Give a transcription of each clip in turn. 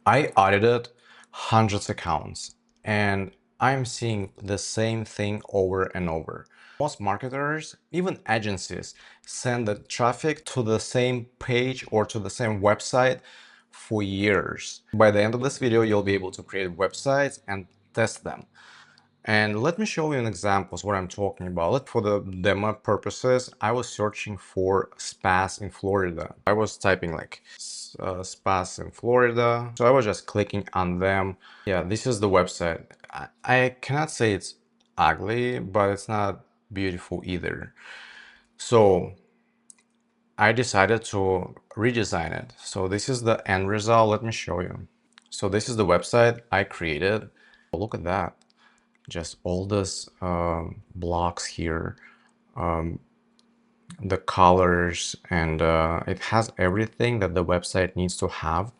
I audited hundreds of accounts and I'm seeing the same thing over and over. Most marketers, even agencies, send the traffic to the same page or to the same website for years. By the end of this video, you'll be able to create websites and test them. And let me show you an example of what I'm talking about. For the demo purposes, I was searching for spas in Florida. I was typing like spas in Florida. So I was just clicking on them. Yeah, this is the website. I cannot say it's ugly, but it's not beautiful either. So I decided to redesign it. So this is the end result. Let me show you. So this is the website I created. Look at that. Just all this blocks here, the colors, and it has everything that the website needs to have,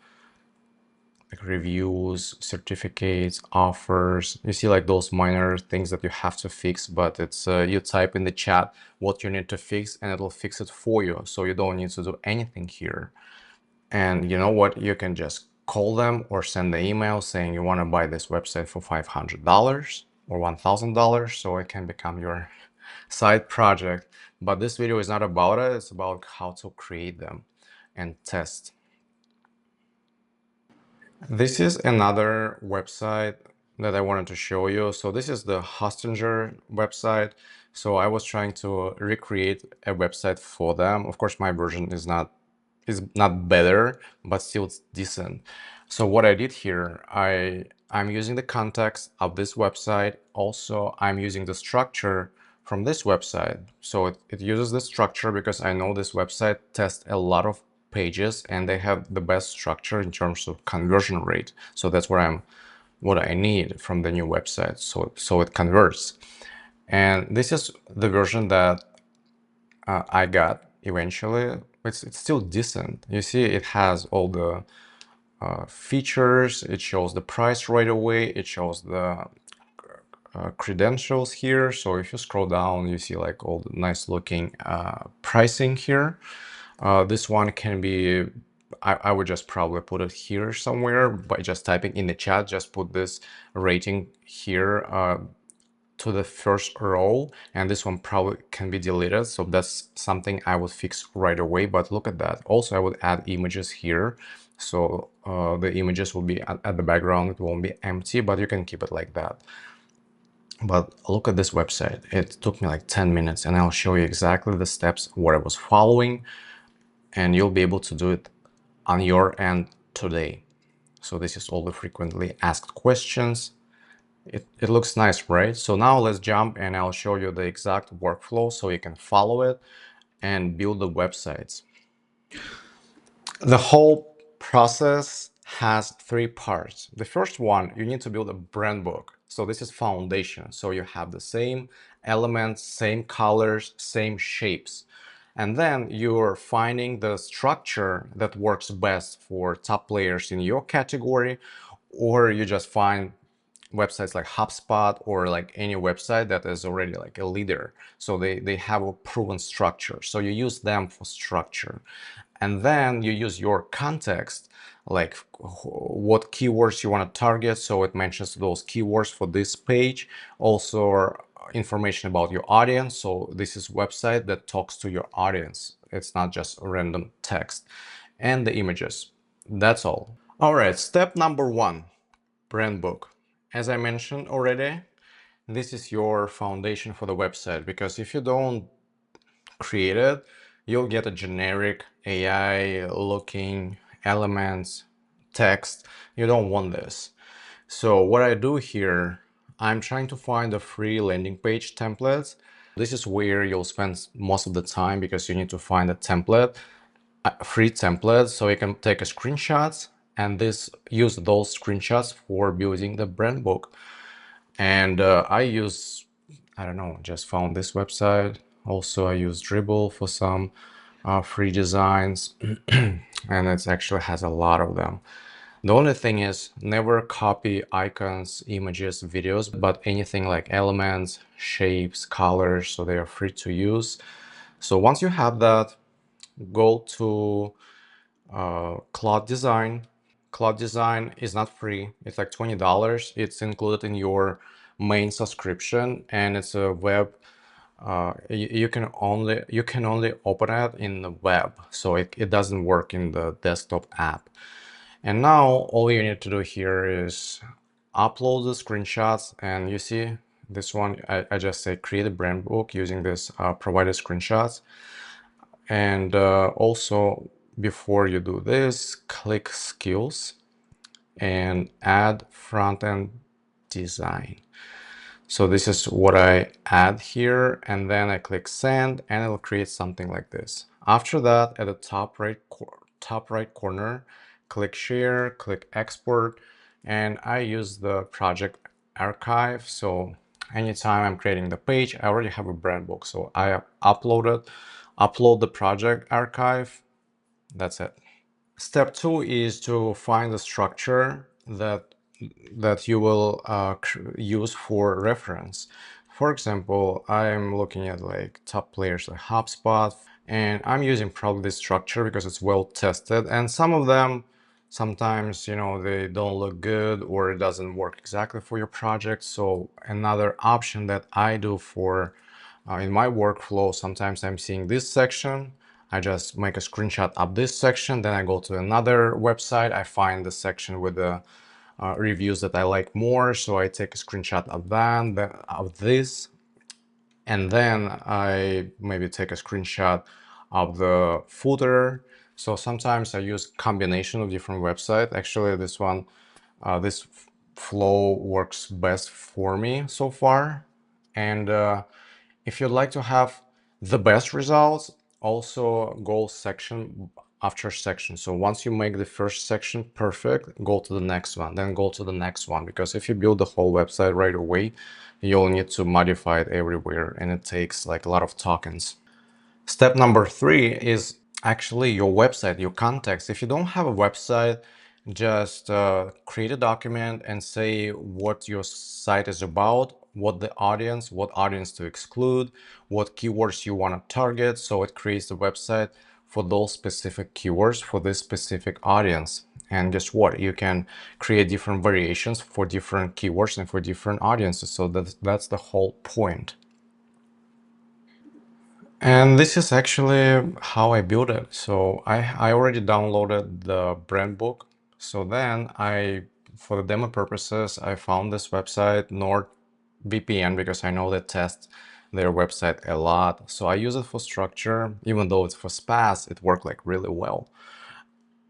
like reviews, certificates, offers. You see like those minor things that you have to fix, but it's you type in the chat what you need to fix and it'll fix it for you, so you don't need to do anything here. And you know what, you can just call them or send the email saying you want to buy this website for $500 or $1,000, so it can become your side project. But this video is not about it, it's about how to create them and test. This is another website that I wanted to show you. So this is the Hostinger website. So I was trying to recreate a website for them. Of course, my version is not better, but still it's decent. So what I did here, I'm using the context of this website. Also, I'm using the structure from this website. So it uses the structure because I know this website tests a lot of pages and they have the best structure in terms of conversion rate. So that's what I need from the new website. So it converts. And this is the version that I got eventually. It's still decent. You see, it has all the features. It shows the price right away. It shows the credentials here. So if you scroll down, you see like all the nice looking pricing here. This one can be, I would just probably put it here somewhere by just typing in the chat, just put this rating here to the first row, and this one probably can be deleted. So that's something I would fix right away. But look at that. Also, I would add images here. So the images will be at the background. It won't be empty, but you can keep it like that. But look at this website. It took me like 10 minutes and I'll show you exactly the steps, what I was following, and you'll be able to do it on your end today. So this is all the frequently asked questions. It looks nice, right? So now let's jump and I'll show you the exact workflow so you can follow it and build the websites. The whole process has three parts. The first one, you need to build a brand book. So this is foundation. So you have the same elements, same colors, same shapes. And then you're finding the structure that works best for top players in your category, or you just find websites like HubSpot or like any website that is already like a leader. So they have a proven structure. So you use them for structure. And then you use your context, like what keywords you want to target. So it mentions those keywords for this page. Also information about your audience. So this is website that talks to your audience. It's not just random text. And the images. That's all. All right, step number one, brand book. As I mentioned already, this is your foundation for the website, because if you don't create it, you'll get a generic AI looking elements, text. You don't want this. So what I do here, I'm trying to find a free landing page templates. This is where you'll spend most of the time because you need to find a template, a free template, so you can take a screenshots and use those screenshots for building the brand book. And I don't know, just found this website. Also, I use Dribble for some free designs, and it actually has a lot of them. The only thing is, never copy icons, images, videos, but anything like elements, shapes, colors, so they are free to use. So once you have that, go to Claude Design, Claude Design is not free. It's like $20. It's included in your main subscription, and it's a web. You can only open it in the web, so it doesn't work in the desktop app. And now all you need to do here is upload the screenshots, and you see this one. I just say create a brand book using this provided screenshots. And also, before you do this, click skills and add front-end design. So this is what I add here, and then I click send, and it'll create something like this. After that, at the top right corner, click share, click export, and I use the project archive. So anytime I'm creating the page, I already have a brand book, so I upload the project archive. That's it. Step 2 is to find the structure that you will use for reference. For example, I'm looking at like top players like HubSpot, and I'm using probably this structure because it's well tested. And some of them, sometimes, they don't look good or it doesn't work exactly for your project. So another option that I do for in my workflow, sometimes I'm seeing this section. I just make a screenshot of this section, then I go to another website, I find the section with the reviews that I like more, so I take a screenshot of that, of this, and then I maybe take a screenshot of the footer. So sometimes I use combination of different websites. Actually, this flow works best for me so far. And if you'd like to have the best results, also go section after section. So once you make the first section perfect, go to the next one, then go to the next one. Because if you build the whole website right away, you'll need to modify it everywhere, and it takes like a lot of tokens. Step number 3 is actually your website, your context. If you don't have a website, just create a document and say what your site is about, what audience to exclude, what keywords you want to target. So it creates the website for those specific keywords for this specific audience. And guess what? You can create different variations for different keywords and for different audiences. So that's the whole point. And this is actually how I built it. So I already downloaded the brand book. So then for the demo purposes, I found this website, NordVPN, because I know they test their website a lot. So I use it for structure, even though it's for spas, it worked like really well.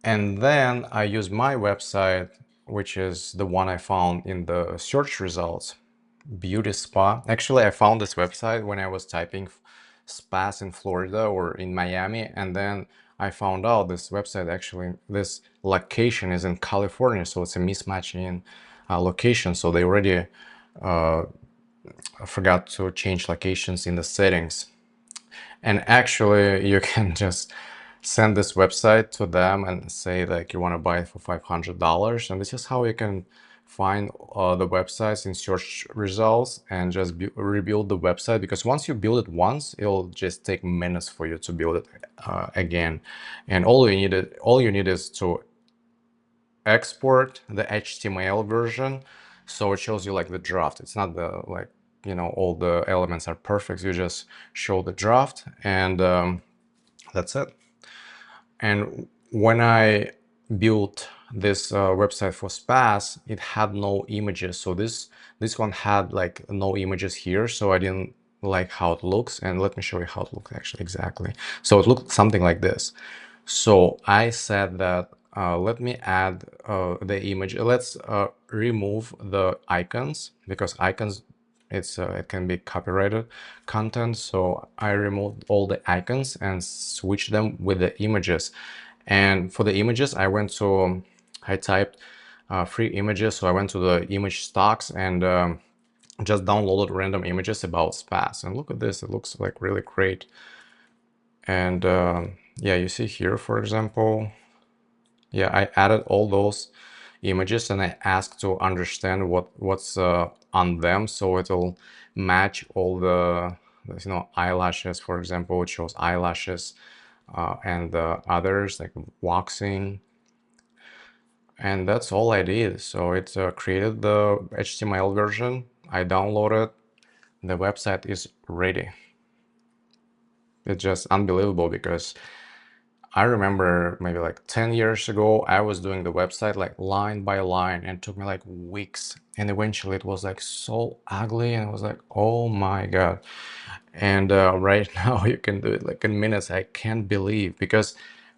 And then I use my website, which is the one I found in the search results. Beauty spa. Actually, I found this website when I was typing spas in Florida or in Miami, and then I found out this website actually, this location is in California, so it's a mismatch in location. So they already forgot to change locations in the settings. And actually, you can just send this website to them and say like you want to buy it for $500. And this is how you can find the websites in search results and just rebuild the website. Because once you build it once, it'll just take minutes for you to build it again. And all you need is to export the HTML version, so it shows you like the draft. It's not the like all the elements are perfect. You just show the draft, and that's it. And when I built this website for spas, it had no images. So this one had like no images here, so I didn't like how it looks. And let me show you how it looks actually exactly. So it looked something like this. So I said that let me add the image. Let's remove the icons, because icons, it can be copyrighted content. So I removed all the icons and switched them with the images. And for the images, I typed free images. So I went to the image stocks and just downloaded random images about spas. And look at this, it looks like really great. And yeah, you see here, for example, yeah, I added all those images and I asked to understand what's on them, so it'll match all the eyelashes. For example, it shows eyelashes and the others like waxing. And that's all I did. So it created the HTML version. I downloaded. The website is ready. It's just unbelievable because I remember maybe like 10 years ago, I was doing the website like line by line and it took me like weeks. And eventually it was like so ugly and I was like, oh my God. And right now you can do it like in minutes. I can't believe because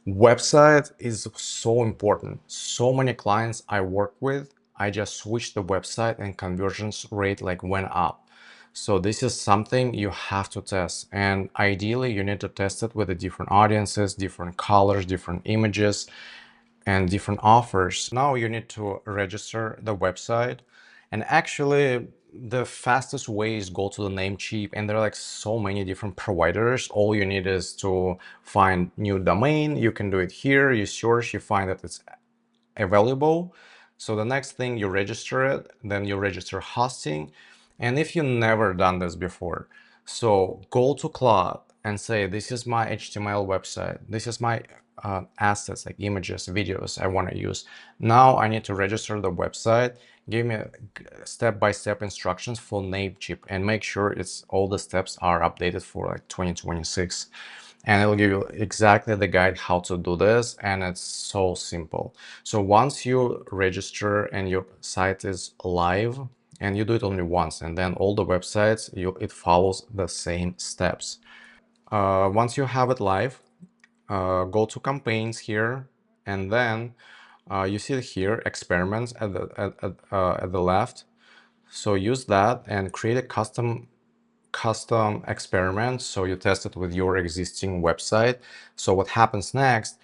website is so important. So many clients I work with, I just switched the website and conversions rate like went up. So this is something you have to test. And ideally you need to test it with the different audiences, different colors, different images, and different offers. Now you need to register the website. And actually the fastest way is go to the Namecheap, and there are like so many different providers. All you need is to find new domain. You can do it here. You search, you find that it's available. So the next thing, you register it, then you register hosting. And if you never done this before, so go to Claude and say, this is my HTML website. This is my assets like images, videos I want to use. Now I need to register the website. Give me step-by-step instructions for Namecheap and make sure it's all the steps are updated for like 2026. And it'll give you exactly the guide how to do this, and it's so simple. So once you register and your site is live, and you do it only once, and then all the websites, it follows the same steps. Once you have it live, go to campaigns here, and then you see here experiments at the left. So use that and create a custom experiment. So you test it with your existing website. So what happens next,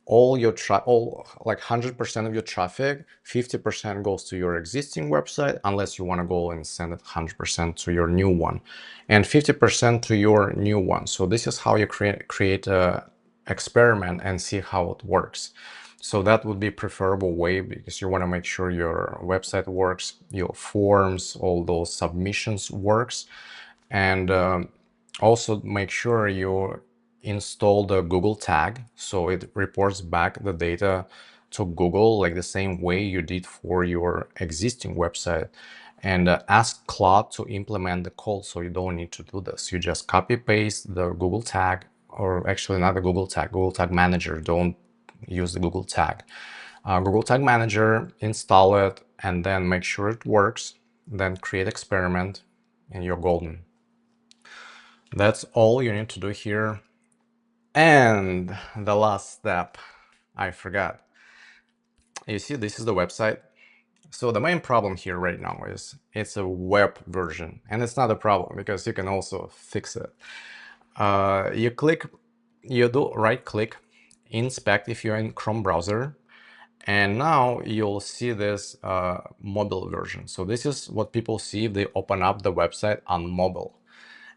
all like 100% of your traffic, 50% goes to your existing website, unless you want to go and send it 100% to your new one, and 50% to your new one. So this is how you create a experiment and see how it works. So that would be preferable way, because you want to make sure your website works, your forms, all those submissions works. And also make sure you install the Google tag, so it reports back the data to Google like the same way you did for your existing website. And ask Claude to implement the code, so you don't need to do this. You just copy paste the Google tag, or actually not the Google tag, Google Tag Manager. Don't use the Google tag. Google Tag Manager, install it, and then make sure it works. Then create experiment, and you're golden. That's all you need to do here. And the last step, I forgot. You see, this is the website. So the main problem here right now is it's a web version, and it's not a problem because you can also fix it. You do right click, inspect if you're in Chrome browser, and now you'll see this mobile version. So this is what people see if they open up the website on mobile.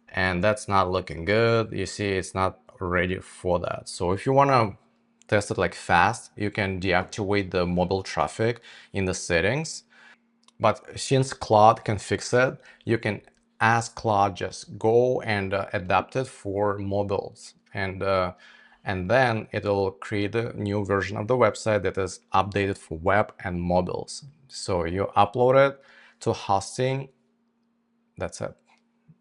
And that's not looking good. You see, it's not ready for that. So if you want to test it like fast, you can deactivate the mobile traffic in the settings. But since Claude can fix it, you can ask Claude just go and adapt it for mobiles, and then it'll create a new version of the website that is updated for web and mobiles. So you upload it to hosting. That's it,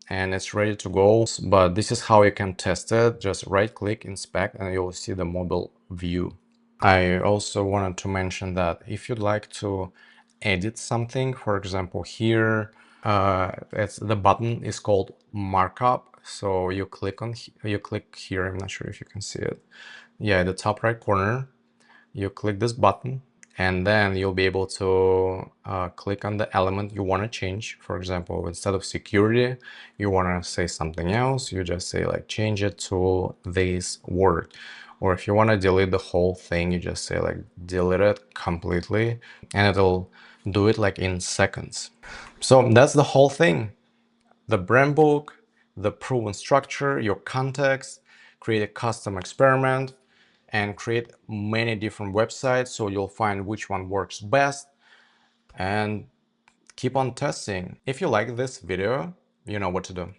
and it's ready to go. But this is how you can test it. Just right click, inspect, and you'll see the mobile view. I also wanted to mention that if you'd like to edit something, for example here, it's the button is called markup. So you click here. I'm not sure if you can see it. Yeah, the top right corner, you click this button, and then you'll be able to click on the element you want to change. For example, instead of security, you want to say something else, you just say like change it to this word. Or if you want to delete the whole thing, you just say like delete it completely, and it'll do it like in seconds. So that's the whole thing. The brand book, the proven structure, your context, create a custom experiment, and create many different websites, so you'll find which one works best, and keep on testing. If you like this video, you know what to do.